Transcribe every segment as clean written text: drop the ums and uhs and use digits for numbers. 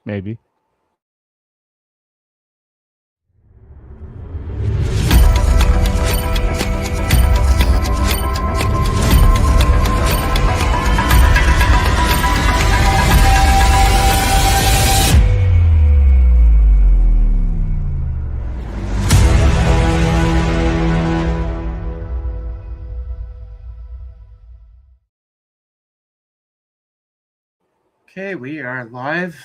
Maybe. Okay, we are live.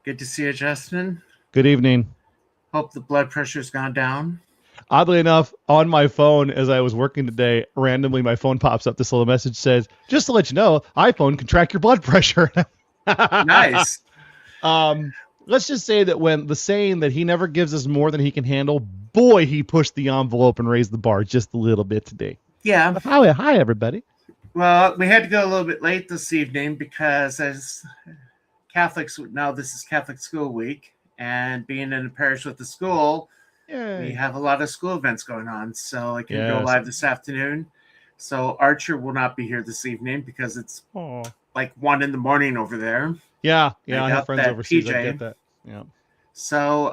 Good to see you, Justin. Good evening. Hope the blood pressure's gone down. Oddly enough, on my phone, as I was working today, randomly my phone pops up. This little message says, just to let you know, iPhone can track your blood pressure. Nice. Let's just say that when the saying that he never gives us more than he can handle, boy, he pushed the envelope and raised the bar just a little bit today. Yeah. Hi, everybody. Well, we had to go a little bit late this evening because as Catholics, now this is Catholic School Week, and being in a parish with the school, we have a lot of school events going on. So I can go live this afternoon. So Archer will not be here this evening because it's like 1 a.m. over there. Yeah, I have friends overseas. I get that. Yeah. So,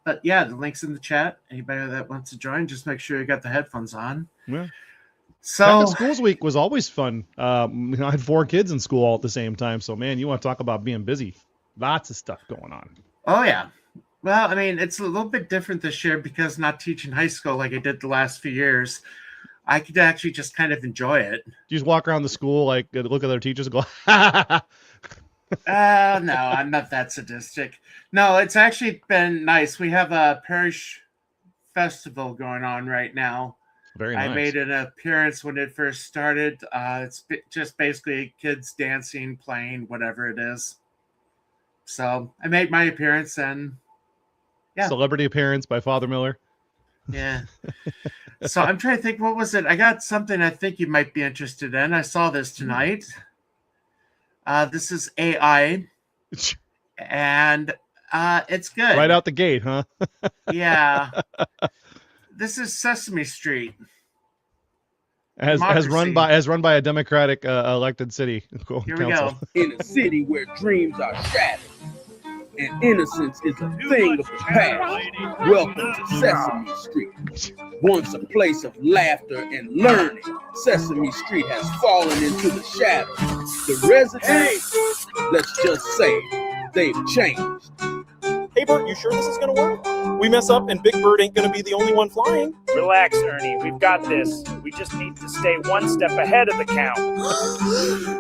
but yeah, the link's in the chat. Anybody that wants to join, just make sure you got the headphones on. Yeah. So Schools Week was always fun. I had 4 kids in school all at the same time. So, man, you want to talk about being busy. Lots of stuff going on. Oh, yeah. Well, I mean, it's a little bit different this year because not teaching high school like I did the last few years. I could actually just kind of enjoy it. You just walk around the school, like look at their teachers and go, no, I'm not that sadistic. No, it's actually been nice. We have a parish festival going on right now. Very nice. I made an appearance when it first started. It's just basically kids dancing, playing, whatever it is. So I made my appearance and yeah. Celebrity appearance by Father Miller. Yeah. So I'm trying to think, what was it? I got something I think you might be interested in. I saw this tonight. This is AI. And it's good. Right out the gate, huh? Yeah. This is Sesame Street. As run by a Democratic elected city. Here we go. In a city where dreams are shattered and innocence is a thing of the past. Welcome to Sesame Street. Once a place of laughter and learning, Sesame Street has fallen into the shadows. The residents, let's just say, they've changed. Hey Bert, you sure this is gonna work? We mess up and Big Bird ain't gonna be the only one flying. Relax, Ernie. We've got this. We just need to stay one step ahead of the count.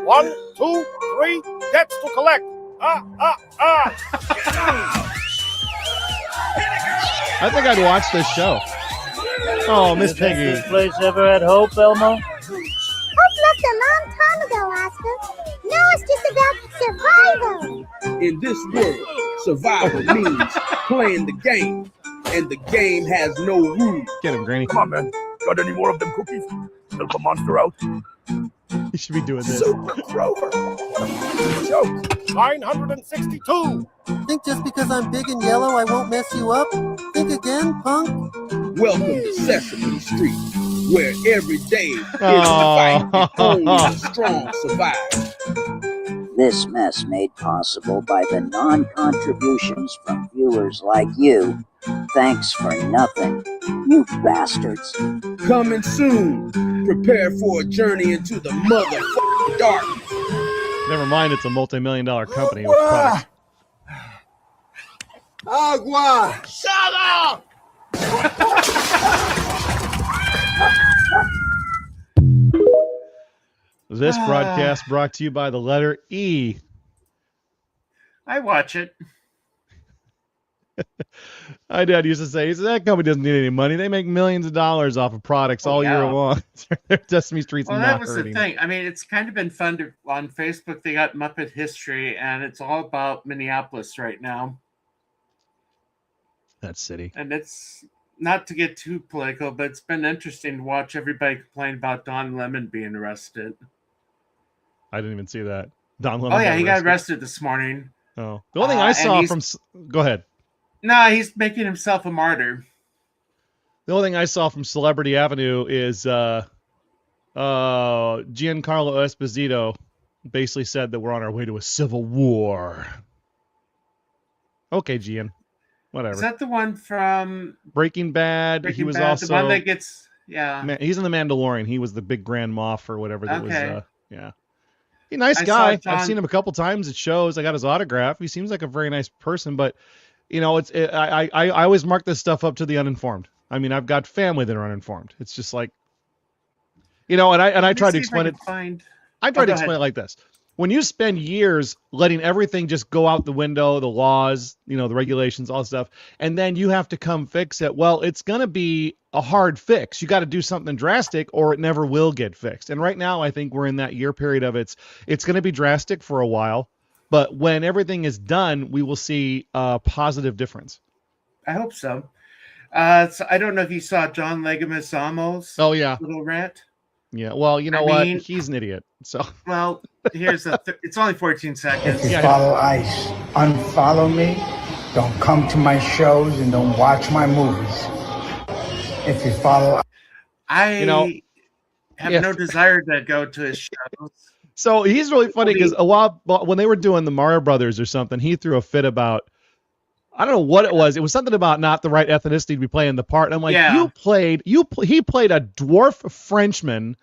1, 2, 3, debts to collect. I think I'd watch this show. Oh, Miss Peggy. This place ever had hope, Elmo? Hope left a long time ago, Oscar. Now it's just about survival. In this world, survival means playing the game, and the game has no rules. Get him, Granny. Come on, man. Got any more of them cookies? Help a monster out. You should be doing this. Super Grover. Joke. 962. Think just because I'm big and yellow I won't mess you up? Think again, punk? Welcome to Sesame Street, where every day is a fight and only the strong survive. This mess made possible by the non-contributions from viewers like you. Thanks for nothing, you bastards. Coming soon. Prepare for a journey into the motherfucking darkness. Never mind, it's a multi-million-dollar company with products. Agua! Shut up! This broadcast brought to you by the letter E. I watch it. My dad used to say, that company doesn't need any money. They make millions of dollars off of products all year long. Sesame Street's well, not that was hurting. the thing. I mean, it's kind of been fun to, on Facebook. They got Muppet History, and it's all about Minneapolis right now. That city. And it's not to get too political, but it's been interesting to watch everybody complain about Don Lemon being arrested. I didn't even see that. Don Lemon. Oh yeah, he got arrested this morning. Oh, the only thing I saw from. Go ahead. No, he's making himself a martyr. The only thing I saw from Celebrity Avenue is Giancarlo Esposito basically said that we're on our way to a civil war. Okay, Gian. Whatever. Is that the one from Breaking Bad? He Breaking was Bad? also The one that gets he's in the Mandalorian. He was the big Grand Moff or whatever that Okay. was. Yeah. He's a nice I guy. saw John- I've seen him a couple times at shows. I got his autograph. He seems like a very nice person, but you know, I always mark this stuff up to the uninformed. I mean, I've got family that are uninformed. It's just like, you know, and I try to explain it. I try to explain it like this. When you spend years letting everything just go out the window, the laws, you know, the regulations, all that stuff, and then you have to come fix it, well, it's going to be a hard fix. You got to do something drastic or it never will get fixed. And right now, I think we're in that year period of it's going to be drastic for a while, but when everything is done, we will see a positive difference. I hope so. So I don't know if you saw John Leguizamo's little rant. Yeah, well, you know what? He's an idiot. So, well, here's it's only 14 seconds. If you follow ICE, unfollow me. Don't come to my shows and don't watch my movies. If you follow, I have no desire to go to his shows. So he's really funny because a while when they were doing the Mario Brothers or something, he threw a fit about. I don't know what it was. It was something about not the right ethnicity to be playing the part. And I'm like, he played a dwarf Frenchman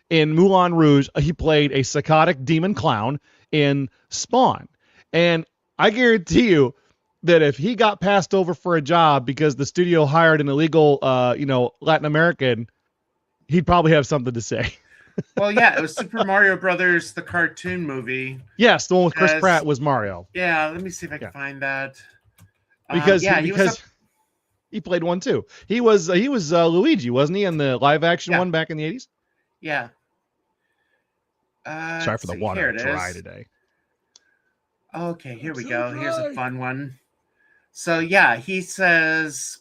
in Moulin Rouge. He played a psychotic demon clown in Spawn. And I guarantee you that if he got passed over for a job because the studio hired an illegal, Latin American, he'd probably have something to say. Well, yeah, it was Super Mario Brothers, the cartoon movie. Yes, the one with Chris Pratt was Mario. Yeah, let me see if I can find that. Because he played one too. He was Luigi, wasn't he, in the live action one back in the 80s? Yeah. Sorry for the water dry today. Okay, here we go. Here's a fun one. So yeah, he says,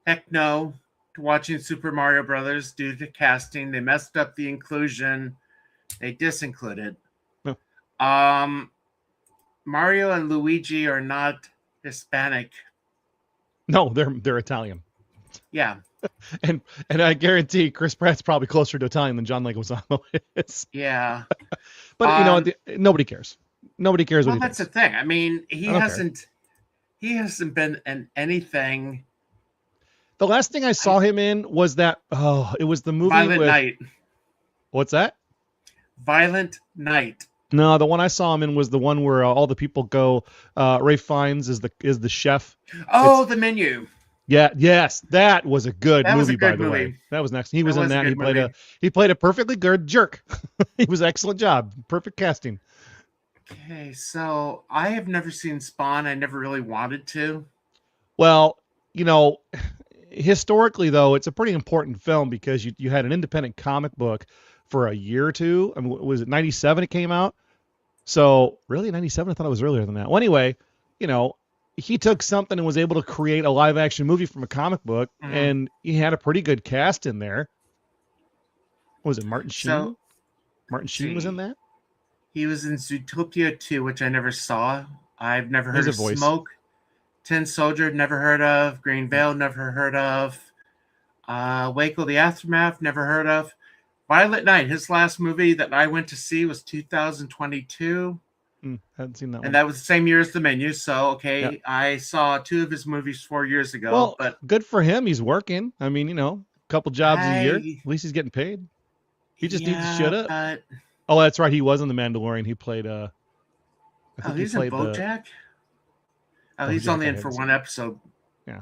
"Heck no to watching Super Mario Brothers due to casting. They messed up the inclusion. They disincluded. No. Mario and Luigi are not Hispanic. No, they're Italian. Yeah. And I guarantee Chris Pratt's probably closer to Italian than John Leguizamo is. Yeah. But nobody cares. Nobody cares what he that's thinks. the thing. I mean, he hasn't been in anything. The last thing I saw him in was that it was the movie Violent with Night. What's that? Violent Night. No, the one I saw him in was the one where all the people go. Ray Fiennes is the chef. Oh, The Menu. Yeah, yes, that was a good That was movie, a good by the way. movie. That was next. He was That in was a that. good He played a perfectly good jerk. He was an excellent job. Perfect casting. Okay, so I have never seen Spawn. I never really wanted to. Well, historically though, it's a pretty important film because you had an independent comic book for a year or two. I mean, was it 97 it came out? So really 97? I thought it was earlier than that. Well, anyway, he took something and was able to create a live action movie from a comic book, and he had a pretty good cast in there. What was it Martin Sheen? Martin Sheen was in that? He was in Zootopia 2, which I never saw. I've never heard There's of a voice. Smoke. Tin Soldier, never heard of. Green Veil, never heard of. Waco the Aftermath, never heard of. Violent Night, his last movie that I went to see was 2022. Hadn't seen that one. And that was the same year as The Menu. So, okay, I saw 2 of his movies 4 years ago. Well, but good for him. He's working. I mean, a couple jobs a year. At least he's getting paid. He just needs to shut up. Oh, that's right. He was in The Mandalorian. He played. He's in BoJack? He's only in for one episode. Yeah.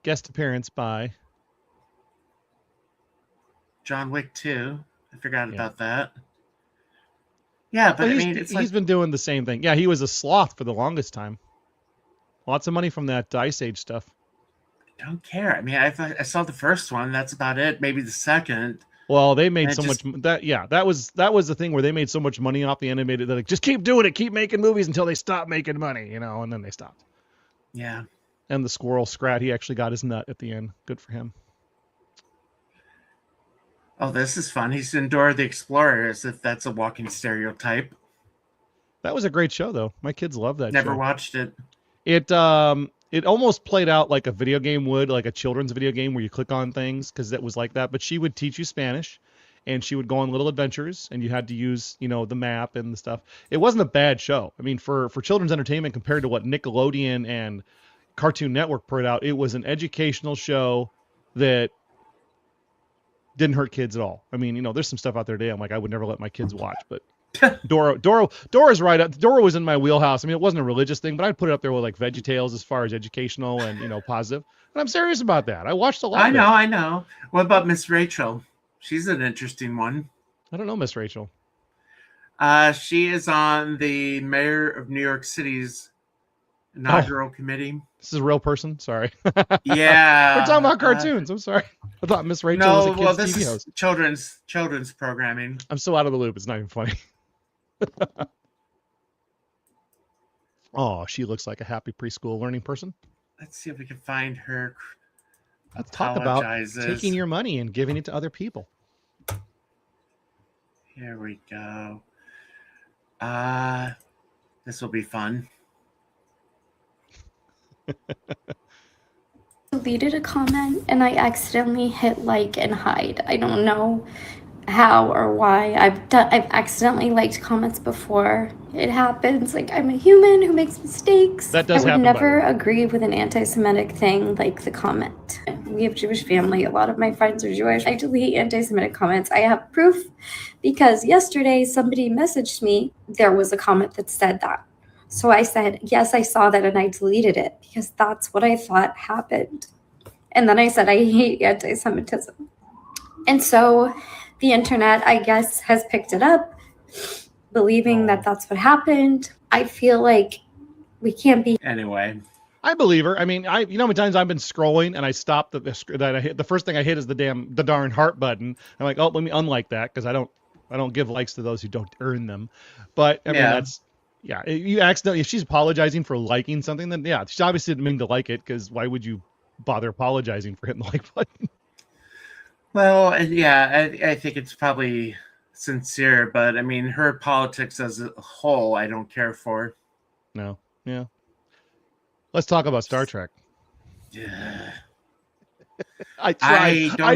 Guest appearance by John Wick 2. I forgot about that. Yeah, but he's been doing the same thing. Yeah, he was a sloth for the longest time. Lots of money from that Ice Age stuff. I don't care. I mean, I saw the first one. That's about it. Maybe the second. Well, they made so much that was the thing where they made so much money off the animated. They're like, just keep doing it, keep making movies until they stop making money, and then they stopped. Yeah. And the squirrel Scrat, he actually got his nut at the end. Good for him. Oh, this is fun. He's in Dora the Explorer, as if that's a walking stereotype. That was a great show, though. My kids love that show. Never watched it. It almost played out like a video game would, like a children's video game where you click on things, because it was like that. But she would teach you Spanish, and she would go on little adventures, and you had to use, you know, the map and the stuff. It wasn't a bad show. I mean, for children's entertainment compared to what Nickelodeon and Cartoon Network put out, it was an educational show that didn't hurt kids at all. I mean, you know, there's some stuff out there today I'm like, I would never let my kids watch, but Dora's right up. Dora was in my wheelhouse. I mean, it wasn't a religious thing, but I'd put it up there with like VeggieTales as far as educational and, you know, positive. And I'm serious about that. I watched a lot. I know. What about Miss Rachel? She's an interesting one. I don't know Miss Rachel. She is on the mayor of New York City's inaugural committee. This is a real person. Sorry. Yeah. We're talking about cartoons. I'm sorry. I thought Miss Rachel was a kid's TV host. Children's programming. I'm so out of the loop. It's not even funny. Oh, she looks like a happy preschool learning person. Let's see if we can find her. Let's talk about taking your money and giving it to other people. Here we go. This will be fun. Deleted a comment and I accidentally hit like and hide. I don't know how or why. I've accidentally liked comments before. It happens. Like, I'm a human who makes mistakes. That does happen. I would never agree with an anti-Semitic thing like the comment. We have Jewish family. A lot of my friends are Jewish. I delete anti-Semitic comments. I have proof because yesterday somebody messaged me. There was a comment that said that. So I said, yes, I saw that and I deleted it because that's what I thought happened. And then I said, I hate anti-Semitism. And so the internet, I guess, has picked it up, believing that that's what happened. I feel like we can't be. Anyway. I believe her. I mean, you know how many times I've been scrolling and I stopped that I hit the first thing I hit is the darn heart button. I'm like, oh, let me unlike that because I don't give likes to those who don't earn them. But I mean, that's. Yeah, you accidentally, if she's apologizing for liking something, then yeah, she obviously didn't mean to like it because why would you bother apologizing for hitting the like button? Well, yeah, I think it's probably sincere, but I mean, her politics as a whole, I don't care for. No, yeah. Let's talk about Star Trek. Yeah. I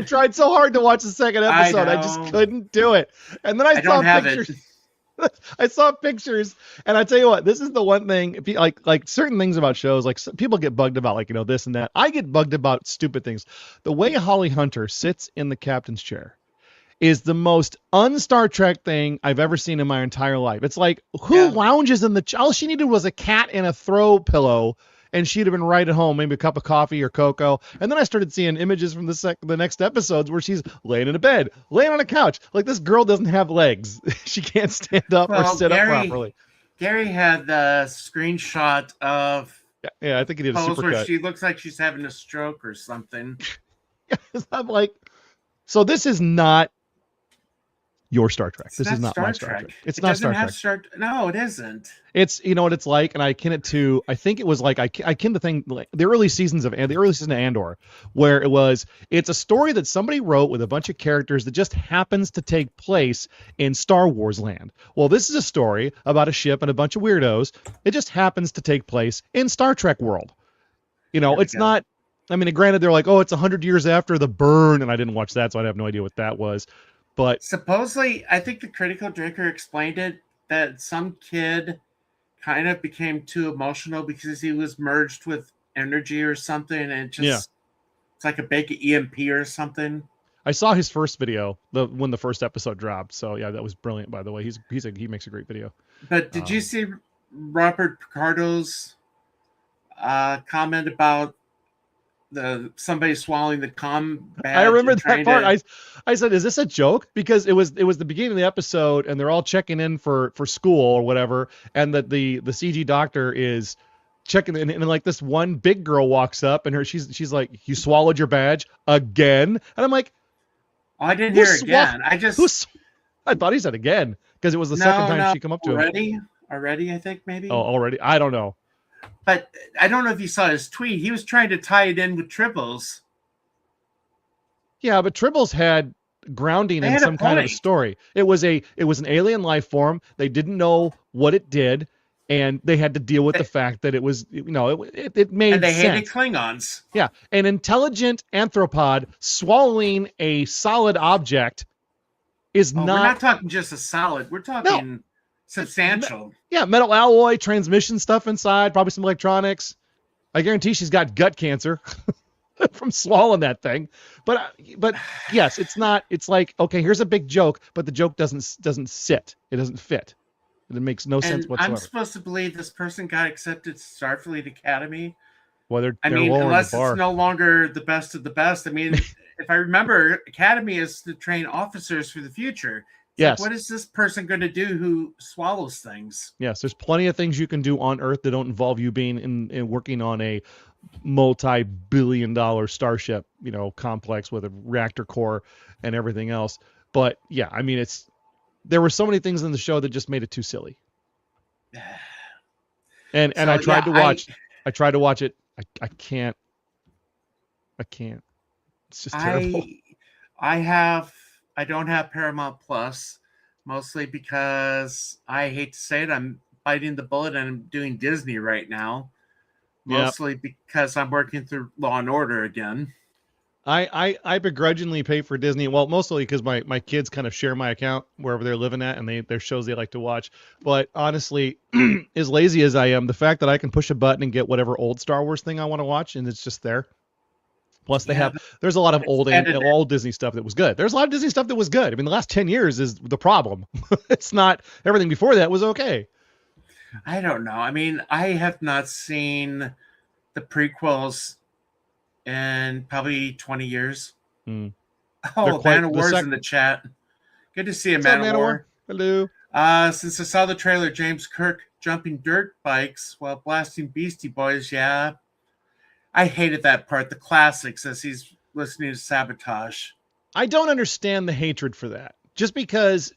tried so hard to watch the second episode. I just couldn't do it. And then I saw pictures. I saw pictures, and I tell you what, this is the one thing, like certain things about shows, like people get bugged about, like, you know, this and that. I get bugged about stupid things. The way Holly Hunter sits in the captain's chair is the most un-Star Trek thing I've ever seen in my entire life. It's like, who lounges in all she needed was a cat and a throw pillow, and she'd have been right at home, maybe a cup of coffee or cocoa. And then I started seeing images from the next episodes where she's laying in a bed, laying on a couch. Like, this girl doesn't have legs. She can't stand up or sit up properly. Gary had the screenshot of I think he did a supercut where she looks like she's having a stroke or something. I'm like, so this is not your Star Trek. This is not my Star Trek. It's not Star Trek. No, it isn't. It's, you know what it's like, and I akin it to, I think it was like, I akin the thing, like the early season of Andor, where it's a story that somebody wrote with a bunch of characters that just happens to take place in Star Wars land. Well, this is a story about a ship and a bunch of weirdos. It just happens to take place in Star Trek world. You know, it's not, I mean, granted, they're like, oh, it's 100 years after the burn, and I didn't watch that, so I have no idea what that was. But supposedly, I think the Critical Drinker explained it, that some kid kind of became too emotional because he was merged with energy or something, and it just it's like a big EMP or something. I saw his first video when the first episode dropped, so yeah, that was brilliant. By the way, he makes a great video. But did you see Robert Picardo's comment about somebody swallowing the comm badge? I remember that part. I said, is this a joke? Because it was the beginning of the episode and they're all checking in for school or whatever, and that the CG doctor is checking in, and like this one big girl walks up and she's like, you swallowed your badge again? And I'm like, oh, I didn't hear again. I thought he said again because it was the second time she come up to him. Already, I think maybe. Oh, already? I don't know. But I don't know if you saw his tweet. He was trying to tie it in with Tribbles. Yeah, but Tribbles had grounding in some kind of a story. It was an alien life form. They didn't know what it did, and they had to deal with the fact that it was, you know, it made sense. And they hated Klingons. Yeah, an intelligent anthropod swallowing a solid object is We're not talking just a solid. We're talking substantial. Yeah, metal alloy, transmission stuff inside, probably some electronics. I guarantee she's got gut cancer from swallowing that thing. But yes, it's not. It's like, okay, here's a big joke, but the joke doesn't sit. It doesn't fit. It makes no sense whatsoever. I'm supposed to believe this person got accepted to Starfleet Academy. Well, they're unless it's no longer the best of the best. I mean, if I remember, Academy is to train officers for the future. Yes. Like, what is this person going to do who swallows things? Yes, there's plenty of things you can do on Earth that don't involve you being in working on a multi-billion-dollar starship, complex with a reactor core and everything else. But yeah, I mean, there were so many things in the show that just made it too silly. And I tried to watch. I tried to watch it. I can't. It's just terrible. I don't have Paramount Plus, mostly because I hate to say it, I'm biting the bullet and I'm doing Disney right now. Mostly because I'm working through Law and Order again. I begrudgingly pay for Disney. Well, mostly because my kids kind of share my account wherever they're living at, and there's shows they like to watch. But honestly, as lazy as I am, the fact that I can push a button and get whatever old Star Wars thing I want to watch, and it's just there. Plus, there's a lot of old Disney stuff that was good. There's a lot of Disney stuff that was good. I mean, the last 10 years is the problem. It's not everything before that was okay. I don't know. I mean, I have not seen the prequels in probably 20 years. Oh, Man-O-War's in the chat. Good to see you, Man-O-War. Hello. Since I saw the trailer, James Kirk jumping dirt bikes while blasting Beastie Boys, yeah. I hated that part, the classics, as he's listening to Sabotage. I don't understand the hatred for that. Just because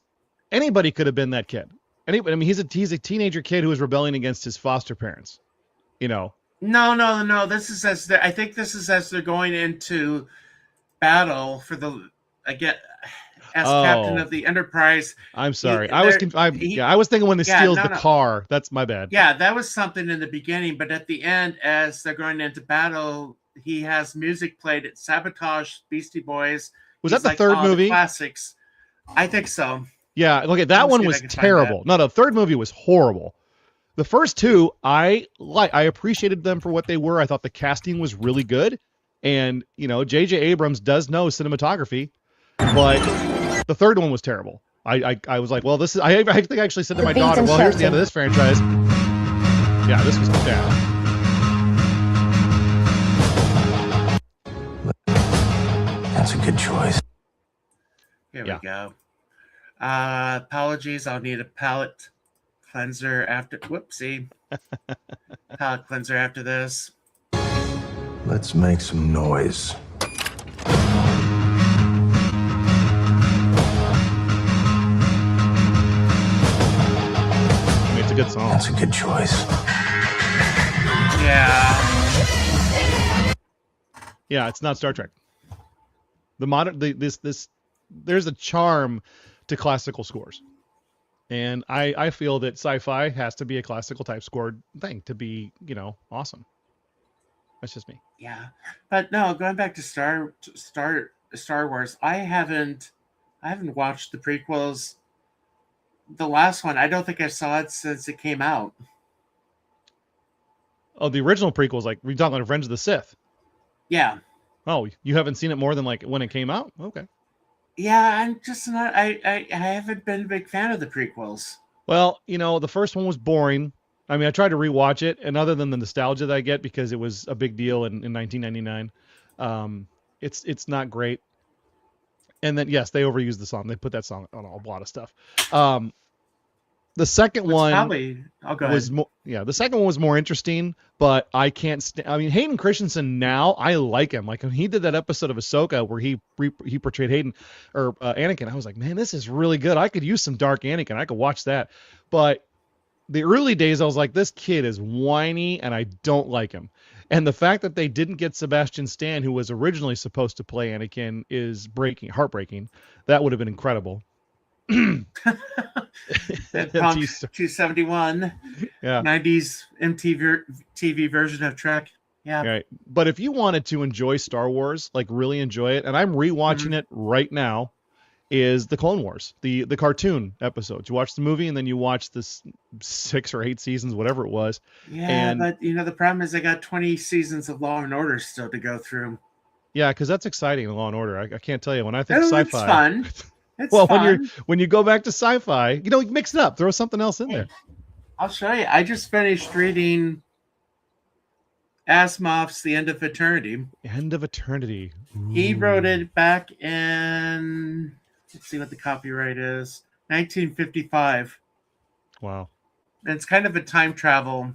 anybody could have been that kid. Anybody, I mean, he's a teenager kid who was rebelling against his foster parents. No. This is I think this is as they're going into battle for captain of the Enterprise. I'm sorry. I was thinking when he steals the car. That's my bad. Yeah, that was something in the beginning, but at the end, as they're going into battle, he has music played at Sabotage, Beastie Boys. Was that the third movie? The classics. I think so. Yeah, okay, that one was terrible. No, the third movie was horrible. The first two, I appreciated them for what they were. I thought the casting was really good. And, J.J. Abrams does know cinematography, but the third one was terrible. I was like, well, this is, I think I actually said to my daughter, well, here's the end of this franchise. Yeah, this was bad. That's a good choice. Here we go. Apologies, I'll need a palate cleanser after. Whoopsie. Palate cleanser after this. Let's make some noise. It's a good song. That's a good choice. Yeah, it's not Star Trek. There's a charm to classical scores, and I feel that sci-fi has to be a classical type scored thing to be awesome. That's just me. Yeah, but no, going back to Star Wars, I haven't watched the prequels. The last one, I don't think I saw it since it came out. Oh, the original prequels, like we talking about Revenge of the Sith. Yeah. Oh, you haven't seen it more than like when it came out? Okay. Yeah, I'm just not. I haven't been a big fan of the prequels. Well, the first one was boring. I mean, I tried to rewatch it, and other than the nostalgia that I get because it was a big deal in 1999, it's not great. And then yes, they overused the song. They put that song on a lot of stuff. The second one was more. Yeah, the second one was more interesting, but I can't. I mean, Hayden Christensen now, I like him. Like when he did that episode of Ahsoka where he portrayed Hayden or Anakin, I was like, man, this is really good. I could use some dark Anakin. I could watch that. But the early days, I was like, this kid is whiny, and I don't like him. And the fact that they didn't get Sebastian Stan, who was originally supposed to play Anakin, is heartbreaking. That would have been incredible. Punk 271, 90s MTV version of Trek. Yeah. Right. But if you wanted to enjoy Star Wars, like really enjoy it, and I'm rewatching it right now, is the Clone Wars, the cartoon episodes. You watch the movie and then you watch this 6 or 8 seasons, whatever it was. Yeah, but the problem is I got 20 seasons of Law and Order still to go through. Yeah, because that's exciting in Law and Order. I can't tell you, when I think sci-fi. It's fun. It's well, fun. when you go back to sci-fi, mix it up, throw something else in there. I'll show you. I just finished reading Asimov's The End of Eternity. End of Eternity. Ooh. He wrote it back in, let's see what the copyright is, 1955. Wow. And it's kind of a time travel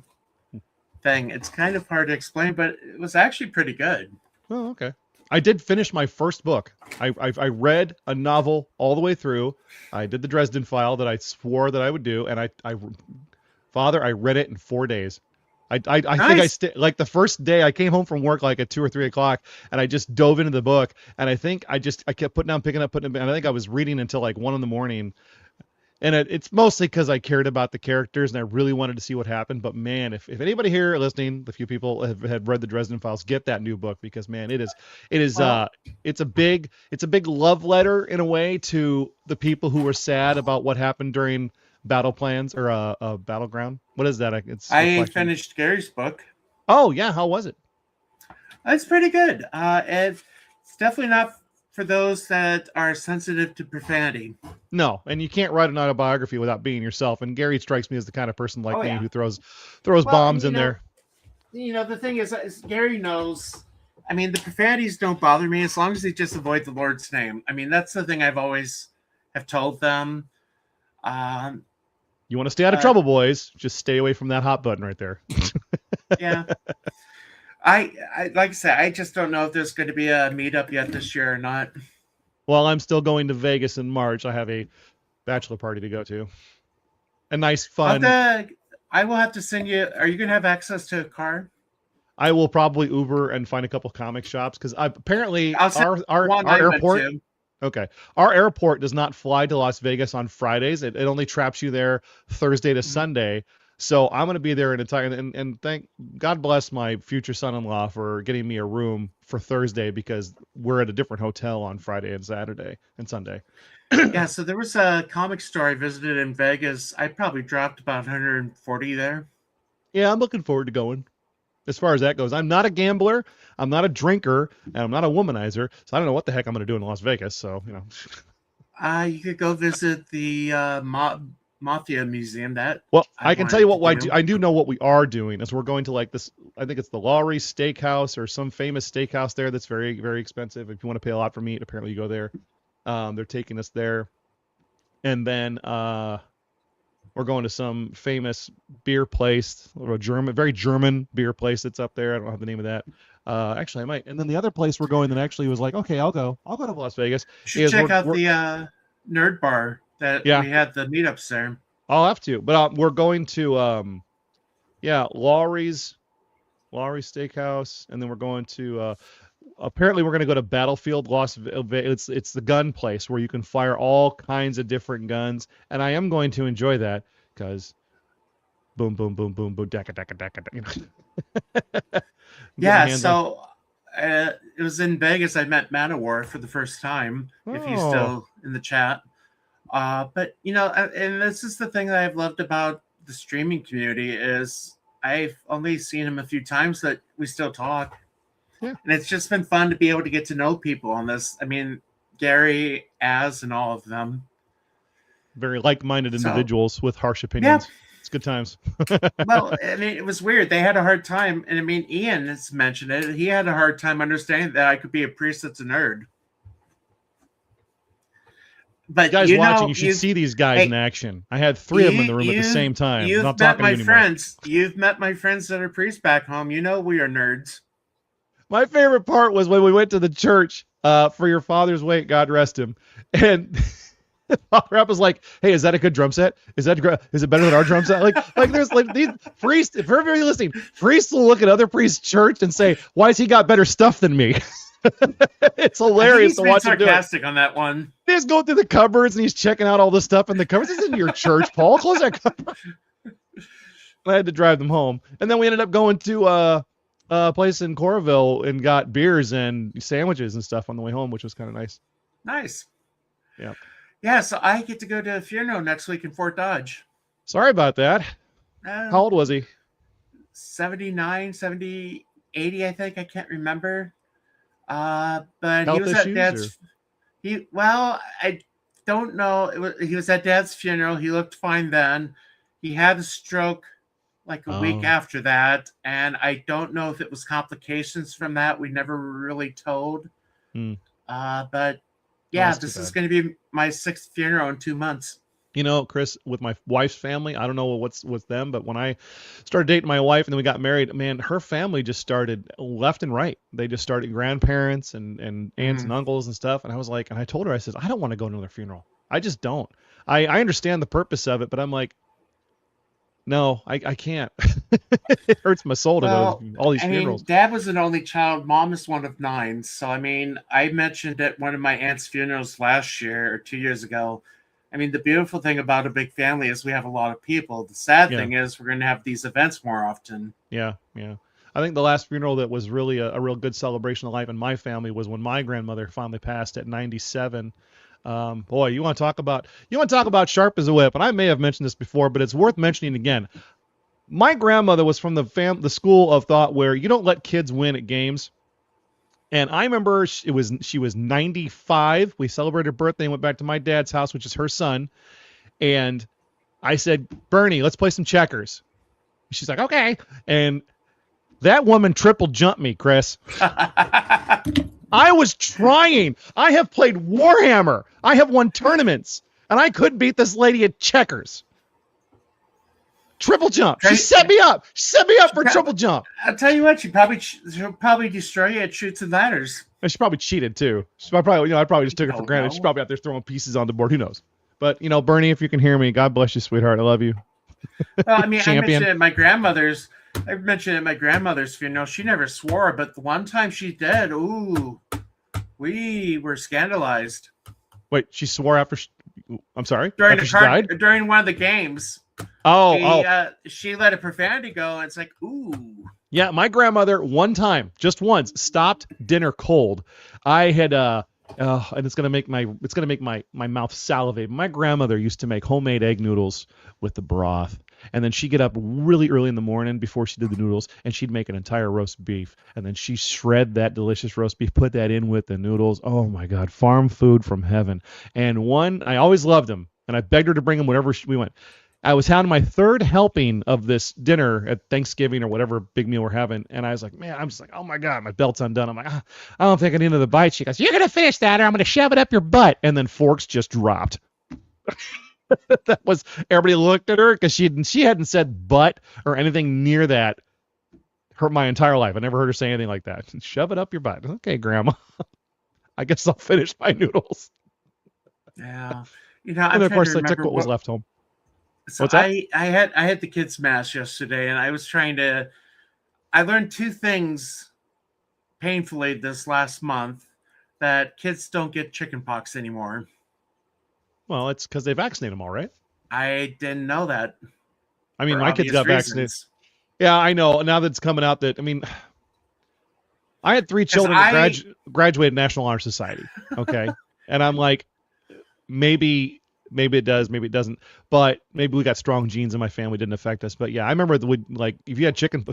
thing. It's kind of hard to explain, but it was actually pretty good. Oh, okay. I did finish my first book. I read a novel all the way through. I did the Dresden File that I swore that I would do, and I read it in 4 days. I Nice. think like the first day I came home from work like at 2 or 3 o'clock, and I just dove into the book, and I think I kept putting down, picking up, and I think I was reading until like 1 a.m. And it's mostly because I cared about the characters and I really wanted to see what happened. But man, if anybody here listening, the few people have read the Dresden Files, get that new book, because man, it's a big love letter in a way to the people who were sad about what happened during Battle Plans or Battleground. What is that? I finished Gary's book. Oh yeah, how was it? It's pretty good. It's definitely not for those that are sensitive to profanity. No, and you can't write an autobiography without being yourself. And Gary strikes me as the kind of person like me yeah. who throws bombs in there. The thing is Gary knows. I mean, the profanities don't bother me as long as they just avoid the Lord's name. I mean, that's the thing I've always have told them. You want to stay out of trouble, boys? Just stay away from that hot button right there. Yeah. I like I said, I just don't know if there's going to be a meetup yet this year or not. Well, I'm still going to Vegas in March. I have a bachelor party to go to. A nice, fun. I will have to send you. Are you going to have access to a car? I will probably Uber and find a couple comic shops because apparently our one airport. too. Okay, our airport does not fly to Las Vegas on Fridays. It only traps you there Thursday to Sunday. So I'm going to be there in a time, and thank God bless my future son-in-law for getting me a room for Thursday, because we're at a different hotel on Friday and Saturday and Sunday. Yeah, so there was a comic store I visited in Vegas. I probably dropped about 140 there. Yeah, I'm looking forward to going. As far as that goes, I'm not a gambler, I'm not a drinker, and I'm not a womanizer, so I don't know what the heck I'm going to do in Las Vegas. So you could go visit the Mafia Museum. I can tell you what I do know what we are doing is we're going to like this. I think it's the Lowry Steakhouse or some famous steakhouse there that's very, very expensive. If you want to pay a lot for meat, apparently you go there. They're taking us there, and then we're going to some famous beer place, a very German beer place that's up there. I don't have the name of that. Actually, I might. And then the other place we're going that actually was like, okay, I'll go to Las Vegas. You should check out the Nerd Bar that we had the meetups there. I'll have to, but we're going to Lowry's Steakhouse, and then we're going to apparently we're going to go to Battlefield Las Vegas. It's the gun place where you can fire all kinds of different guns, and I am going to enjoy that because boom, boom, boom, boom, boom, dakka, dakka, dakka. Yeah, so it was in Vegas. I met Manowar for the first time. If he's still in the chat. But and this is the thing that I've loved about the streaming community is I've only seen him a few times, but we still talk. Yeah. And it's just been fun to be able to get to know people on this. I mean, Gary, and all of them. Very like-minded individuals with harsh opinions. Yeah. It's good times. Well, I mean, it was weird. They had a hard time. And I mean, Ian has mentioned it. He had a hard time understanding that I could be a priest that's a nerd. But you guys watching, you should see these guys in action. I had 3 of them in the room at the same time. You've met my friends. You've met my friends that are priests back home. You know we are nerds. My favorite part was when we went to the church for your father's wake, God rest him, and Father App was like, "Hey, is that a good drum set? Is it better than our drum set?" Like there's like these priests. If you're listening, priests will look at other priests' church and say, "Why has he got better stuff than me?" It's hilarious to watch him do it. Sarcastic on that one. He's going through the cupboards and he's checking out all the stuff in the cupboards. This isn't your church, Paul. Close that cupboard. I had to drive them home, and then we ended up going to a place in Coralville and got beers and sandwiches and stuff on the way home, which was kind of nice. Nice. Yeah. Yeah, so I get to go to a funeral next week in Fort Dodge. Sorry about that. How old was he? 79, 70, 80, I think. I can't remember. But Health he was at issues, Dad's. I don't know. He was at Dad's funeral. He looked fine then. He had a stroke like a week after that, and I don't know if it was complications from that. We never really told. But yeah, this is going to be my 6th funeral in 2 months. You know, Chris, with my wife's family, I don't know what's with them, but when I started dating my wife and then we got married, man, her family just started left and right. They just started grandparents and aunts and uncles and stuff. And I was like, and I told her, I said, I don't want to go to another funeral. I just don't. I understand the purpose of it, but I'm like, no, I can't. It hurts my soul to go to all these funerals. Dad was an only child. Mom is one of 9. So, I mean, I mentioned at one of my aunt's funerals last year or 2 years ago. I mean, the beautiful thing about a big family is we have a lot of people. The sad thing is we're going to have these events more often. Yeah. I think the last funeral that was really a real good celebration of life in my family was when my grandmother finally passed at 97. Boy, you want to talk about sharp as a whip, and I may have mentioned this before, but it's worth mentioning again. My grandmother was from the school of thought where you don't let kids win at games. And I remember she was 95. We celebrated her birthday and went back to my dad's house, which is her son. And I said, Bernie, let's play some checkers. She's like, okay. And that woman triple jumped me, Chris. I was trying. I have played Warhammer. I have won tournaments. And I couldn't beat this lady at checkers. Triple jump. She set me up. She set me up for triple jump. I'll tell you what, she'll probably destroy you at Chutes and Ladders. And she probably cheated too. I probably just took it for granted. She's probably out there throwing pieces on the board. Who knows? But Bernie, if you can hear me, God bless you, sweetheart. I love you. Well, I mean, I mentioned at my grandmother's funeral. She never swore, but the one time she did, we were scandalized. Wait, she swore after? I'm sorry. During after she died? During one of the games. She let a profanity go, and it's like, ooh. Yeah, my grandmother just once stopped dinner cold. I had and it's gonna make my mouth salivate. My grandmother used to make homemade egg noodles with the broth, and then she'd get up really early in the morning before she did the noodles, and she'd make an entire roast beef, and then she shred that delicious roast beef, put that in with the noodles. Oh my God, farm food from heaven. And I always loved them, and I begged her to bring them whenever we went. I was having my 3rd helping of this dinner at Thanksgiving or whatever big meal we're having. And I was like, man, I'm just like, oh my God, my belt's undone. I'm like, I don't think I need another bite. She goes, you're going to finish that or I'm going to shove it up your butt. And then forks just dropped. Everybody looked at her because she hadn't said butt or anything near that my entire life. I never heard her say anything like that. Shove it up your butt. Okay, Grandma. I guess I'll finish my noodles. Yeah. And then, of course, I took what was left home. So I had the kids' mass yesterday, and I learned 2 things painfully this last month, that kids don't get chickenpox anymore. Well, it's because they vaccinate them all, right? I didn't know that. I mean, my kids got vaccinated. Yeah, I know. Now that it's coming out I had 3 children that graduated National Honor Society. Okay. And I'm like, maybe it does, maybe it doesn't, but maybe we got strong genes in my family, didn't affect us. But yeah, I remember if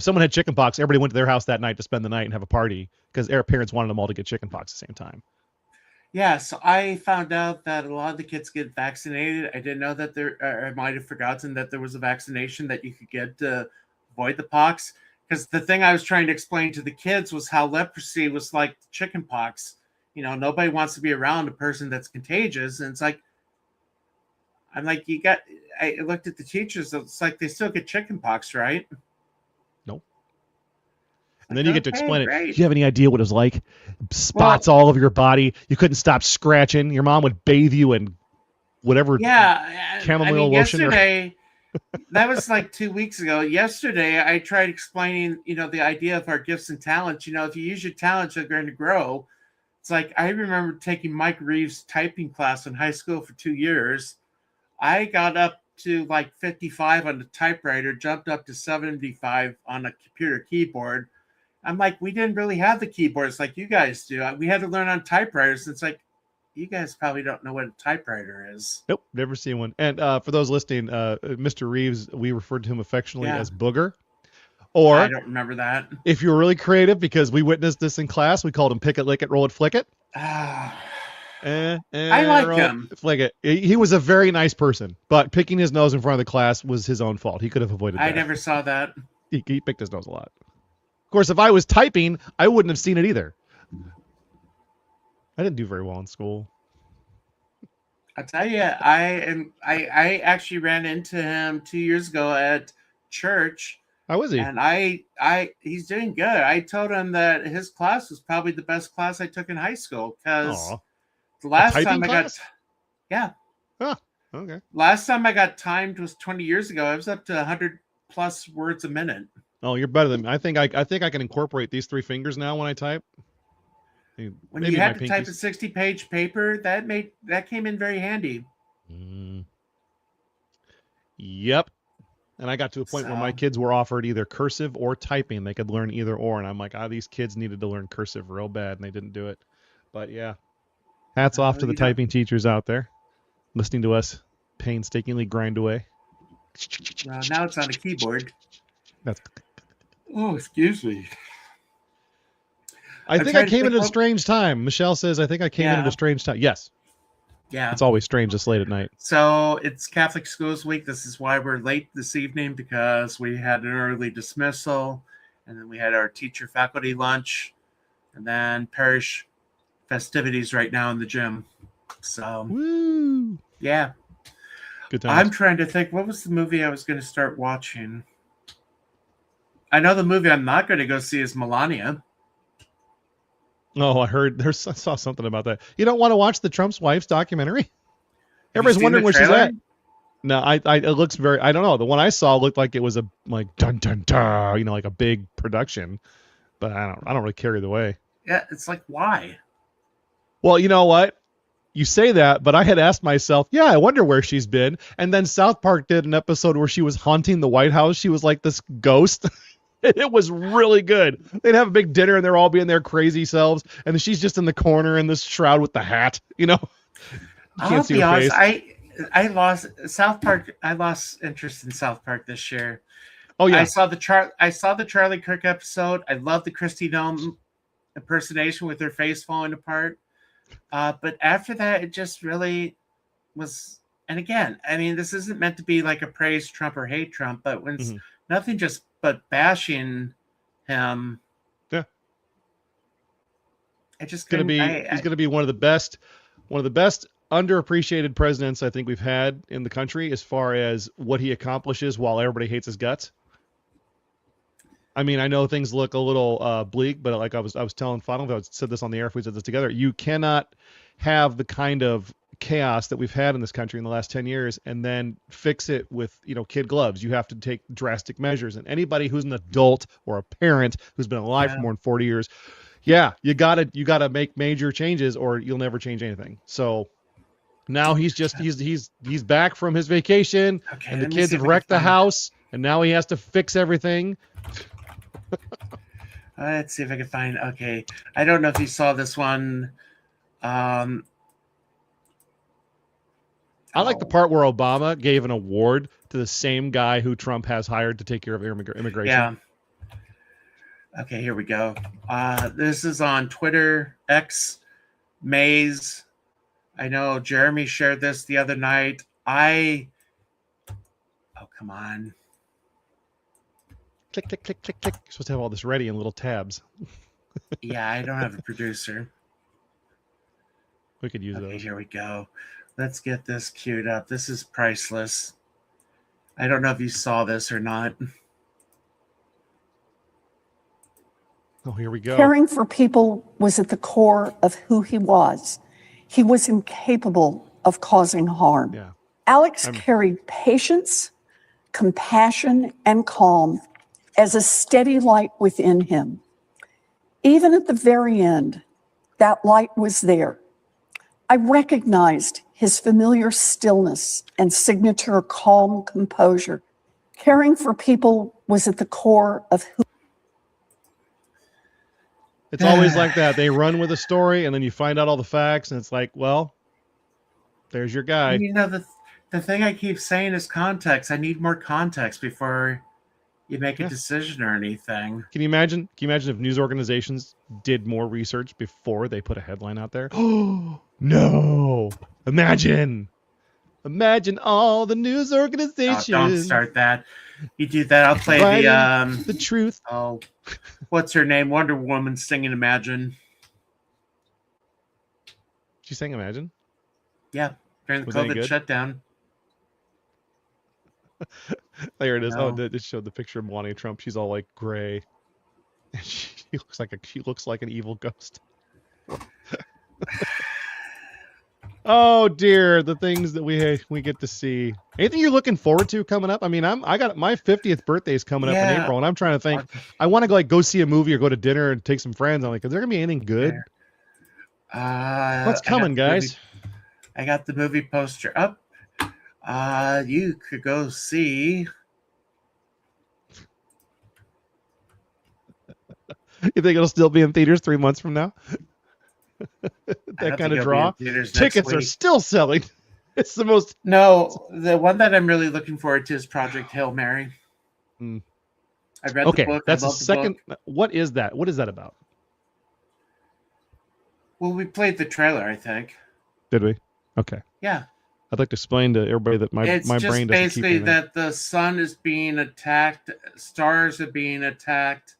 someone had chicken pox, everybody went to their house that night to spend the night and have a party because their parents wanted them all to get chicken pox at the same time. Yeah, so I found out that a lot of the kids get vaccinated. I didn't know that I might have forgotten that there was a vaccination that you could get to avoid the pox. Because the thing I was trying to explain to the kids was how leprosy was like chicken pox. Nobody wants to be around a person that's contagious. And it's like, I'm like, I looked at the teachers. It's like they still get chicken pox, right? Nope. And then you get to explain it. Do you have any idea what it was like? Spots all over your body. You couldn't stop scratching. Your mom would bathe you in whatever chamomile lotion. Yesterday, that was like 2 weeks ago. Yesterday, I tried explaining, the idea of our gifts and talents. If you use your talents, you're going to grow. It's like, I remember taking Mike Reeves' typing class in high school for 2 years. I got up to like 55 on the typewriter, jumped up to 75 on a computer keyboard. I'm like, we didn't really have the keyboards like you guys do. We had to learn on typewriters. It's like, you guys probably don't know what a typewriter is. Nope, never seen one. And for those listening, Mr. Reeves, we referred to him affectionately as Booger. Or I don't remember that. If you're really creative, because we witnessed this in class, we called him Pick It, Lick It, Roll It, Flick It. I like him. Flick it. He was a very nice person, but picking his nose in front of the class was his own fault. He could have avoided that. I never saw that. He picked his nose a lot. Of course, if I was typing, I wouldn't have seen it either. I didn't do very well in school. I tell you, I actually ran into him 2 years ago at church. How was he? And he's doing good. I told him that his class was probably the best class I took in high school because the last time I okay. Last time I got timed was 20 years ago. I was up to 100 plus words a minute. Oh, you're better than me. I think I can incorporate these 3 fingers now when I type. When you had to type a 60-page paper, that came in very handy. Yep. And I got to a point where my kids were offered either cursive or typing. They could learn either or. And I'm like, these kids needed to learn cursive real bad, and they didn't do it. But yeah, hats off to the typing teachers out there listening to us painstakingly grind away. Now it's on a keyboard. Oh, excuse me. I think I came in at a strange time. Michelle says, I think I came in at a strange time. Yes. Yeah. It's always strange this late at night. So it's Catholic Schools Week. This is why we're late this evening, because we had an early dismissal, and then we had our teacher faculty lunch, and then parish festivities right now in the gym. So, woo. Yeah. Good times. I'm trying to think, what was the movie I was going to start watching? I know the movie I'm not going to go see is Melania. Oh, I saw something about that. You don't want to watch the Trump's Wife's documentary? Everybody's wondering where she's at. No, it looks very, I don't know. The one I saw looked like it was a like dun dun dun, like a big production, but I don't really care either way. Yeah, it's like, why? Well, you know what? You say that, but I had asked myself, I wonder where she's been. And then South Park did an episode where she was haunting the White House. She was like this ghost. It was really good. They'd have a big dinner and they're all being their crazy selves. And then she's just in the corner in this shroud with the hat, You can't see her face. I lost South Park. I lost interest in South Park this year. Oh yeah. I saw the Charlie Kirk episode. I love the Kristi Noem impersonation with her face falling apart. But after that, it just really was. And again, I mean, this isn't meant to be like a praise Trump or hate Trump, but when it's nothing just but bashing him. Yeah. I just he's gonna be one of the best underappreciated presidents I think we've had in the country as far as what he accomplishes while everybody hates his guts. I mean, I know things look a little bleak, but like I was telling Final, I said this on the air if we did this together, you cannot have the kind of chaos that we've had in this country in the last 10 years and then fix it with, kid gloves. You have to take drastic measures. And anybody who's an adult or a parent who's been alive for more than 40 years, you gotta make major changes or you'll never change anything. So now he's back from his vacation and the kids have wrecked the house and now he has to fix everything. Let's see if I can find. Okay, I don't know if you saw this one. I like the part where Obama gave an award to the same guy who Trump has hired to take care of immigration. Yeah. Okay, here we go. This is on Twitter, X, Maze. I know Jeremy shared this the other night. Oh, come on. Click, click, click, click, click. You're supposed to have all this ready in little tabs. Yeah, I don't have a producer. We could use those. Here we go. Let's get this queued up. This is priceless. I don't know if you saw this or not. Oh, here we go. Caring for people was at the core of who he was. He was incapable of causing harm. Yeah. Alex carried patience, compassion, and calm as a steady light within him. Even at the very end, that light was there. I recognized his familiar stillness and signature calm composure. Caring for people was at the core of who. It's always like that. They run with a story, and then you find out all the facts, and it's like, well, there's your guy. You know, the thing I keep saying is context. I need more context before you make a decision or anything. Can you imagine? Can you imagine if news organizations did more research before they put a headline out there? Oh no! Imagine all the news organizations. Oh, don't start that. You do that, I'll play the truth. Oh, what's her name? Wonder Woman singing "Imagine." She sang "Imagine." Yeah, during the Was that any COVID good? shutdown. There it is. No. Oh, it showed the picture of Melania Trump. She's all like gray. She looks like an evil ghost. Oh dear, the things that we get to see. Anything you're looking forward to coming up? I mean, I got my 50th birthday is coming up in April, and I'm trying to think. I want to go see a movie or go to dinner and take some friends. I'm like, is there gonna be anything good? What's coming, guys? I got the movie poster up. You could go see. You think it'll still be in theaters 3 months from now? That kind of draw. Tickets are still selling. It's the most. No, the one that I'm really looking forward to is Project Hail Mary. I read the book. That's I the love the second. book. What is that? What is that about? Well, we played the trailer, I think. Did we? Okay. Yeah. I'd like to explain to everybody that my It's brain just doesn't keep basically anything. that the sun is being attacked, stars are being attacked,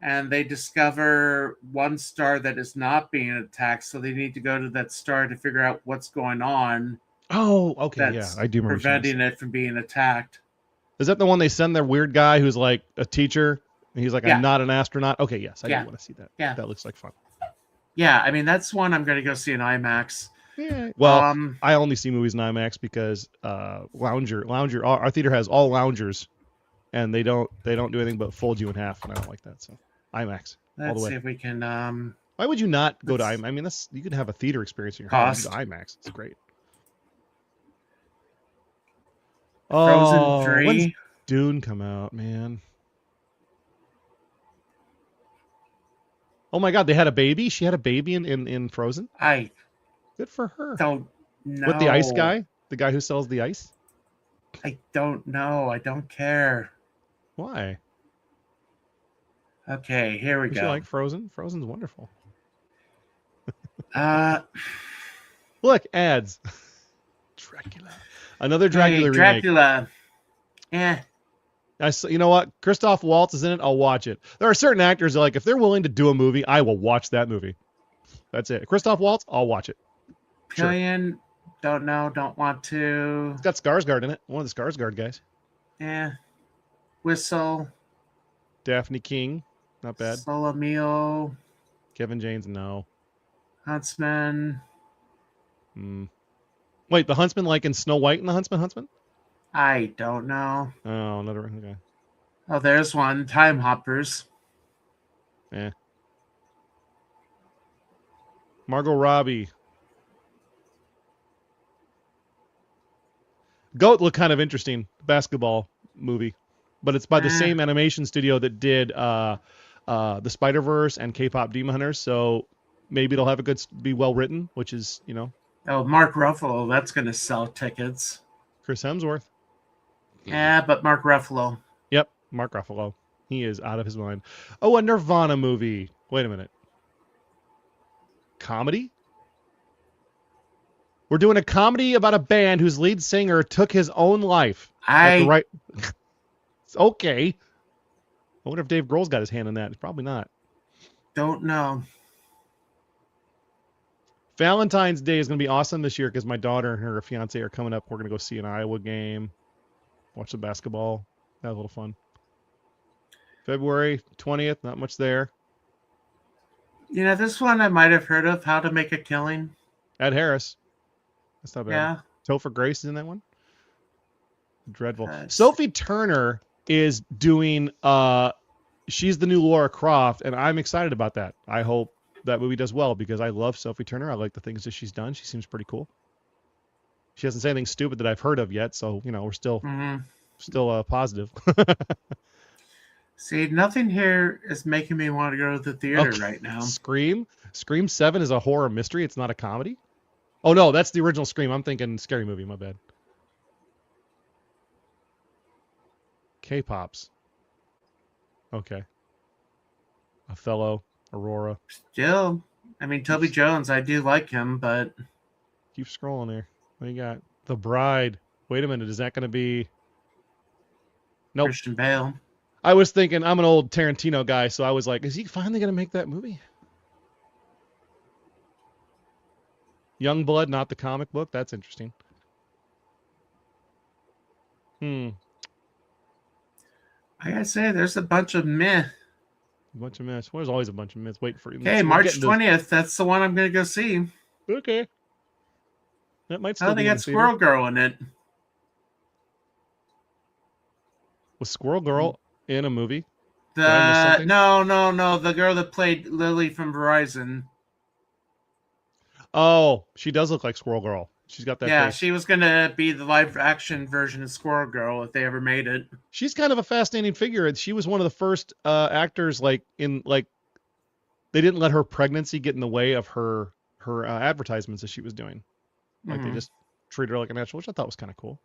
and they discover one star that is not being attacked, so they need to go to that star to figure out what's going on. Oh, okay, that's yeah, I do remember. preventing it from being attacked. Is that the one they send their weird guy who's like a teacher? And he's like, Yeah. I'm not an astronaut. Okay, yes, I Yeah. do want to see that. Yeah. That looks like fun. Yeah, I mean that's one I'm going to go see in IMAX. Yeah. Well, I only see movies in IMAX because lounger. Our theater has all loungers, and they don't do anything but fold you in half, and I don't like that. So IMAX all Let's the way. see if we can. Why would you not go to IMAX? I mean, you could have a theater experience in your house. Cost. IMAX, it's great. Frozen 3. When's Dune come out, man? Oh my God, they had a baby. She had a baby in Frozen. Good for her. Don't know. With the ice guy, the guy who sells the ice. I don't know. I don't care. Why? Okay, here we Don't go. you like Frozen? Frozen's wonderful. Look, ads. Dracula. Another Dracula remake. Dracula. Yeah. You know what? Christoph Waltz is in it. I'll watch it. There are certain actors that, like, if they're willing to do a movie, I will watch that movie. That's it. Christoph Waltz, I'll watch it. Pillion, don't know, don't want to. It's got Skarsgård in it. One of the Skarsgård guys. Yeah. Whistle. Daphne King, not bad. Solomio. Kevin James, no. Huntsman. Wait, the Huntsman, like in Snow White and the Huntsman? I don't know. Oh, another okay. Oh, there's one. Time Hoppers. Yeah. Margot Robbie. Goat looked kind of interesting. Basketball movie. But it's by the same animation studio that did the Spider-Verse and K-pop Demon Hunters, so maybe it'll have be well written, which is, you know. Oh, Mark Ruffalo. That's going to sell tickets. Chris Hemsworth. Yeah, but Mark Ruffalo. Yep, Mark Ruffalo. He is out of his mind. Oh, a Nirvana movie. Wait a minute. Comedy? We're doing a comedy about a band whose lead singer took his own life. Right. Okay. I wonder if Dave Grohl's got his hand in that. Probably not. Don't know. Valentine's Day is going to be awesome this year because my daughter and her fiance are coming up. We're going to go see an Iowa game, watch some basketball. Have a little fun. February 20th, not much there. You know, this one I might have heard of, How to Make a Killing. Ed Harris. That's not bad. Yeah. Topher Grace is in that one. Dreadful. Sophie Turner is doing, she's the new Laura Croft, and I'm excited about that. I hope that movie does well because I love Sophie Turner. I like the things that she's done. She seems pretty cool. She hasn't said anything stupid that I've heard of yet, so, you know, we're still positive. See, nothing here is making me want to go to the theater right now. Scream 7 is a horror mystery. It's not a comedy. Oh no, that's the original Scream. I'm thinking Scary Movie. My bad. K-pops. Okay. Othello, Aurora. Still, I mean, Toby Jones, I do like him, but... Keep scrolling there. What do you got? The Bride. Wait a minute. Is that going to be... Nope. Christian Bale. I was thinking, I'm an old Tarantino guy, so I was like, is he finally going to make that movie? Youngblood, not the comic book. That's interesting. I gotta say, there's a bunch of meh. A bunch of myths. There's always a bunch of myths. Wait for you. Okay, March 20th. That's the one I'm gonna go see. Okay. That might still they be got Squirrel Girl in it. Was Squirrel Girl in a movie? No. The girl that played Lily from Verizon. Oh, she does look like Squirrel Girl. She's got that. Yeah, face. she was gonna be the live action version of Squirrel Girl if they ever made it. She's kind of a fascinating figure. She was one of the first actors they didn't let her pregnancy get in the way of her advertisements that she was doing. Like they just treated her like a natural, which I thought was kind of cool.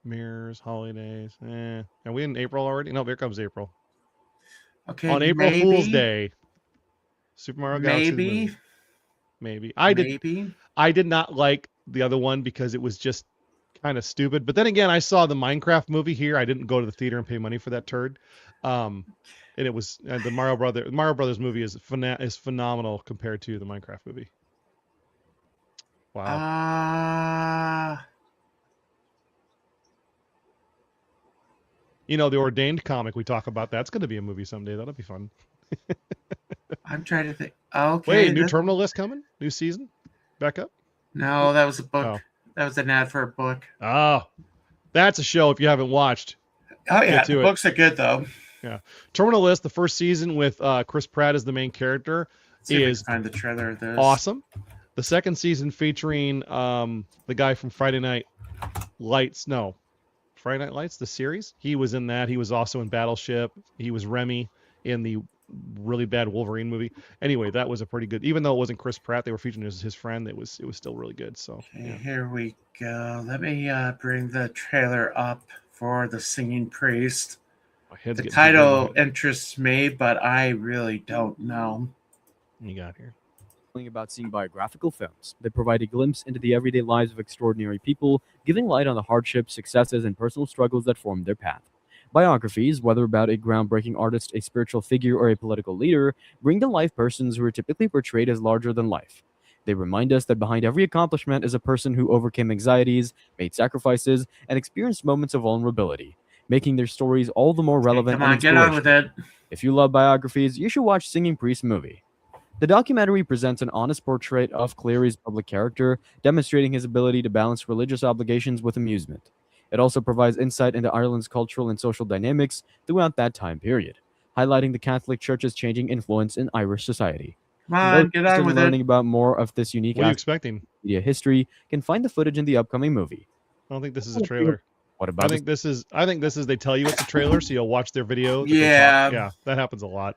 Mirrors, holidays. Are we in April already? No, here comes April. Okay. On April Fool's Day. Super Mario Galaxy. Maybe. I did not like the other one because it was just kind of stupid. But then again, I saw the Minecraft movie here. I didn't go to the theater and pay money for that turd. And it was the Mario Brothers movie is phenomenal compared to the Minecraft movie. Wow. You know, the Ordained comic we talk about, that's going to be a movie someday. That'll be fun. I'm trying to think. Okay. Wait, new Terminal List coming? New season? Back up? No, that was a book. Oh. That was an ad for a book. Oh, that's a show if you haven't watched. Oh, yeah. The books are good, though. Yeah. Terminal List, the first season with Chris Pratt as the main character is find the trailer of this. Awesome. The second season featuring the guy from Friday Night Lights, the series. He was in that. He was also in Battleship. He was Remy in the really bad Wolverine movie. Anyway, that was a pretty good. Even though it wasn't Chris Pratt, they were featuring his friend. It was still really good. So Here we go. Let me bring the trailer up for The Singing Priest. The title interests me, but I really don't know. What you got here? About seeing biographical films that provide a glimpse into the everyday lives of extraordinary people, giving light on the hardships, successes, and personal struggles that formed their path. Biographies, whether about a groundbreaking artist, a spiritual figure, or a political leader, bring to life persons who are typically portrayed as larger than life. They remind us that behind every accomplishment is a person who overcame anxieties, made sacrifices, and experienced moments of vulnerability, making their stories all the more relevant and get on with it. If you love biographies, you should watch Singing Priest movie. The documentary presents an honest portrait of Cleary's public character, demonstrating his ability to balance religious obligations with amusement. It also provides insight into Ireland's cultural and social dynamics throughout that time period, highlighting the Catholic Church's changing influence in Irish society. Come on, get on with learning about more of this unique What are you expecting? Media history can find the footage in the upcoming movie. I don't think this is a trailer. What about I think this is they tell you it's a trailer, so you'll watch their video. Yeah. That happens a lot.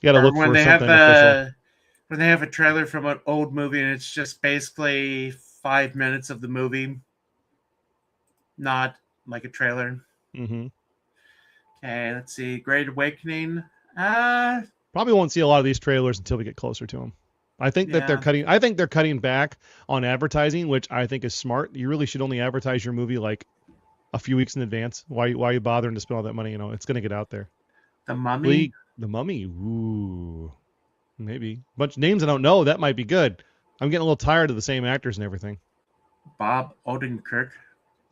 You gotta look for when they something have when they have a trailer from an old movie and it's just basically 5 minutes of the movie, not like a trailer. Mm-hmm. Okay, let's see. Great Awakening. Probably won't see a lot of these trailers until we get closer to them. I think that they're cutting. I think they're cutting back on advertising, which I think is smart. You really should only advertise your movie like a few weeks in advance. Why are you bothering to spend all that money? You know, it's going to get out there. The Mummy. The Mummy. Ooh, maybe a bunch of names I don't know. That might be good. I'm getting a little tired of the same actors and everything. Bob Odenkirk.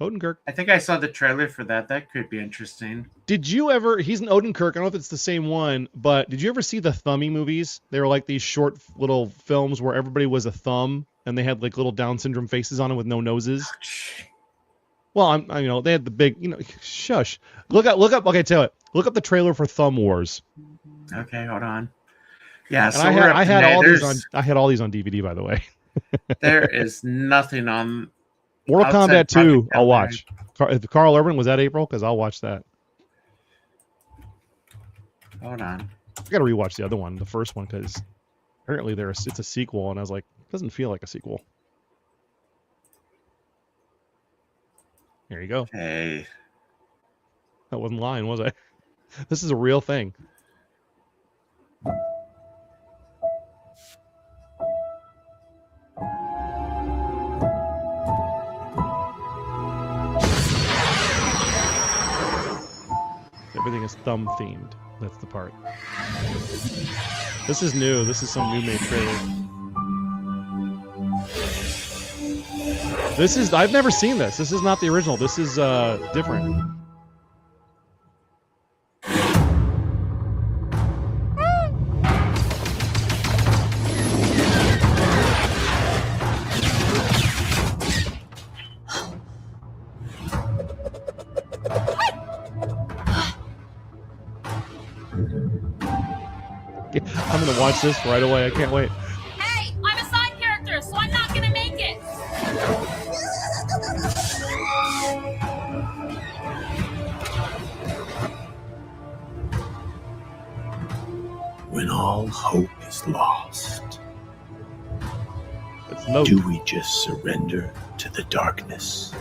Odenkirk. I think I saw the trailer for that. That could be interesting. Did you ever? He's an Odenkirk. I don't know if it's the same one, but did you ever see the Thummy movies? They were like these short little films where everybody was a thumb and they had like little Down syndrome faces on them with no noses. Well, they had the big, shush. Look up. Okay, tell it. Look up the trailer for Thumb Wars. Okay, hold on. Yeah, and so I had all these on DVD, by the way. There is nothing on Mortal Outside Kombat 2, Project I'll Hellboy. watch. If Carl Urban was that April, because I'll watch that. Hold on. I got to rewatch the other one, the first one, because apparently it's a sequel, and I was like, it doesn't feel like a sequel. There you go. Hey. That wasn't lying, was I? This is a real thing. Everything is thumb themed. That's the part. This is new. This is some new made trailer. This is, I've never seen this. This is not the original. This is different. I'm gonna watch this right away. I can't wait. Hey, I'm a side character, so I'm not gonna make it. When all hope is lost, no. Do we just surrender to the darkness?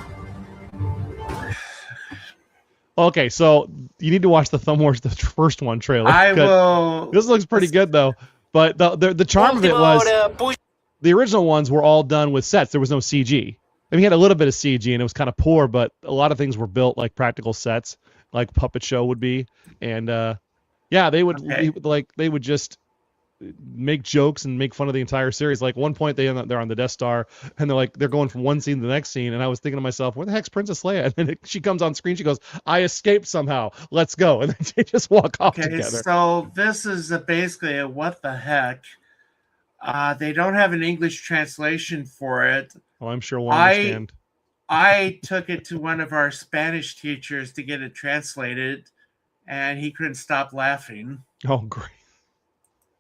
Okay, so you need to watch the Thumb Wars, the first one trailer. I will. This looks pretty good though, but the charm of it was the original ones were all done with sets. There was no CG. I mean, he had a little bit of CG and it was kind of poor, but a lot of things were built like practical sets, like Puppet Show would be, and yeah, they would they would just make jokes and make fun of the entire series. Like one point they're on the Death Star and they're going from one scene to the next scene, and I was thinking to myself, where the heck's Princess Leia? And then she comes on screen, she goes, I escaped somehow, let's go, and then they just walk off together. So this is basically a what the heck. They don't have an English translation for it. Oh, I'm sure we'll understand. I took it to one of our Spanish teachers to get it translated, and he couldn't stop laughing. Oh, great.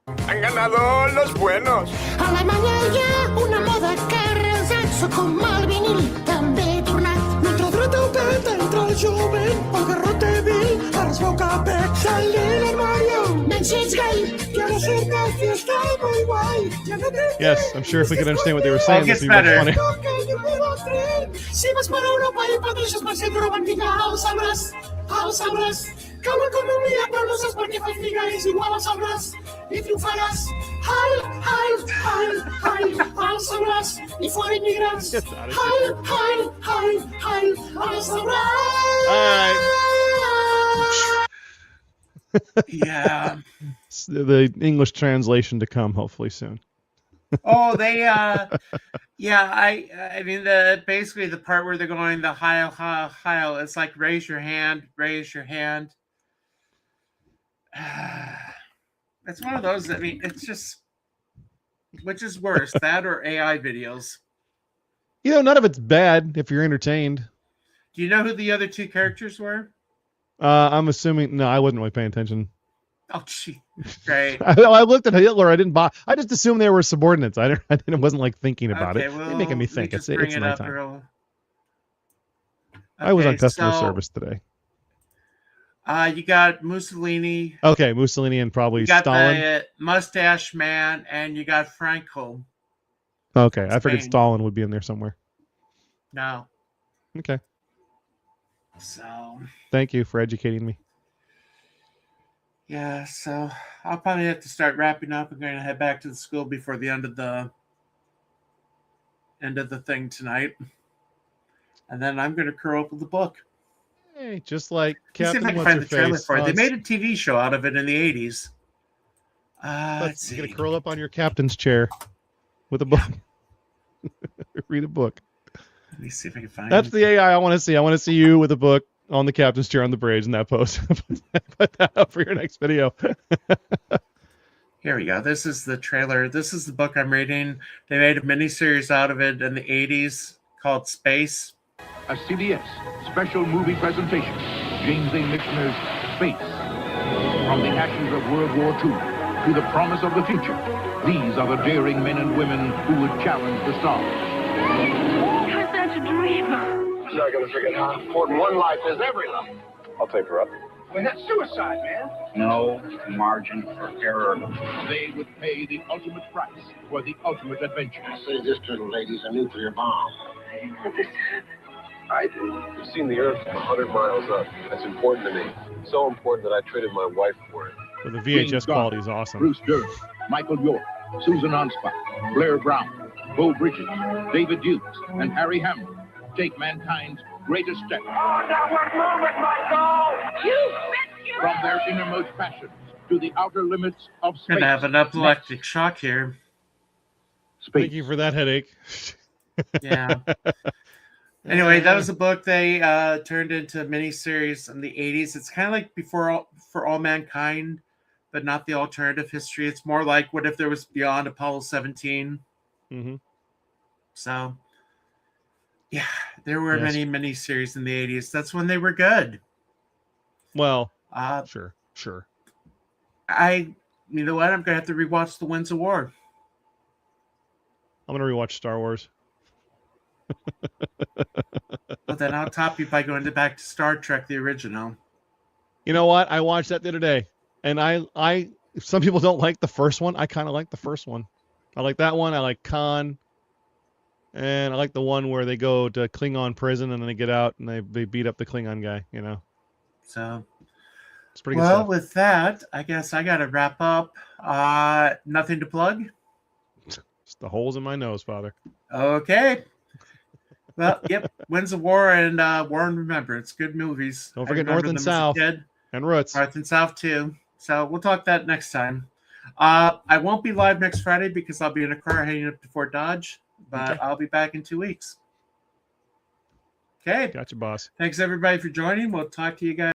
Han ganado los buenos. A la manhã una moda que resenso com mal vinil també tornat. Mentre dreta el tet entra el jovent, el garrote vil, ara es veu que pec sale l'armario. Nancy's gay. Quiero ser de fiesta muy guay. Yes, I'm sure if we could understand what they were saying, this would be much funny. Si vas para Europa i pateixes per ser romàntica, els sabràs. Que l'economia però no saps per què fas figa, és igual, els sabràs. I triomfaràs. Els sabràs. I fora immigrants. Els sabràs. Yeah. The English translation to come hopefully soon. Oh, they yeah, I mean basically the part where they're going the Heil, it's like raise your hand. It's one of those, I mean, it's just, which is worse, that or AI videos? You know, none of it's bad if you're entertained. Do you know who the other two characters were? I'm assuming, no, I wasn't really paying attention. Oh, gee, great. I looked at Hitler. I just assumed they were subordinates. I wasn't like thinking about it. Well, they're making me think. It's nighttime. Okay, I was on customer service today. You got Mussolini. Okay, Mussolini and probably you got Stalin. The Mustache Man, and you got Franco. Okay, I figured Stalin would be in there somewhere. No. Okay. So. Thank you for educating me. Yeah, so I'll probably have to start wrapping up. I'm going to head back to the school before the end of the thing tonight, and then I'm going to curl up with the book. Hey, just like Captain. Let's see if I can find the trailer for it. They made a TV show out of it in the 80s. Let's see. You're going to curl up on your captain's chair with a book. Read a book. Let me see if I can find That's the AI I want to see. I want to see you with a book on the captain's chair on the bridge in that pose. Put that up for your next video. Here we go. This is the trailer. This is the book I'm reading. They made a miniseries out of it in the 80s called Space. A CBS special movie presentation. James A. Michener's Space. From the ashes of World War II to the promise of the future. These are the daring men and women who would challenge the stars. Has that She's not going to forget how important one life is, every life. I'll take her up. Well, that's suicide, man. No margin for error. They would pay the ultimate price for the ultimate adventure. Say this to the ladies, a nuclear bomb. I didn't want this to happen. I do. You've seen the Earth from 100 miles up. That's important to me. So important that I traded my wife for it. But the VHS quality is awesome. Bruce Dern, Michael York, Susan Onspach, Blair Brown, Beau Bridges, David Hughes, and Harry Hamlin take mankind's greatest step. Oh, now we're moving, Michael! You bet you From their innermost passions to the outer limits of space. Gonna have an epileptic shock here. Thank you for that headache. Yeah. Anyway, that was a book they turned into a miniseries in the 80s. It's kind of like For All Mankind, but not the alternative history. It's more like what if there was beyond Apollo 17. Mm-hmm. So, yeah, there were many miniseries in the 80s. That's when they were good. Well, sure. You know what? I'm gonna have to rewatch The Winds of War. I'm gonna rewatch Star Wars. Well, then I'll top you by going back to Star Trek, the original. You know what? I watched that the other day, and I some people don't like the first one. I kind of like the first one. I like that one. I like Khan, and I like the one where they go to Klingon prison and then they get out and they beat up the Klingon guy. You know. So it's pretty good well, stuff. with that, I guess I got to wrap up. Nothing to plug? It's the holes in my nose, Father. Okay. Well, yep. Winds of War and War and Remembrance. Good movies. Don't forget I remember North and them as a South. kid. And Roots. North and South, too. So we'll talk that next time. I won't be live next Friday because I'll be in a car heading up to Fort Dodge, but Okay. I'll be back in 2 weeks. Okay. Gotcha, boss. Thanks, everybody, for joining. We'll talk to you guys.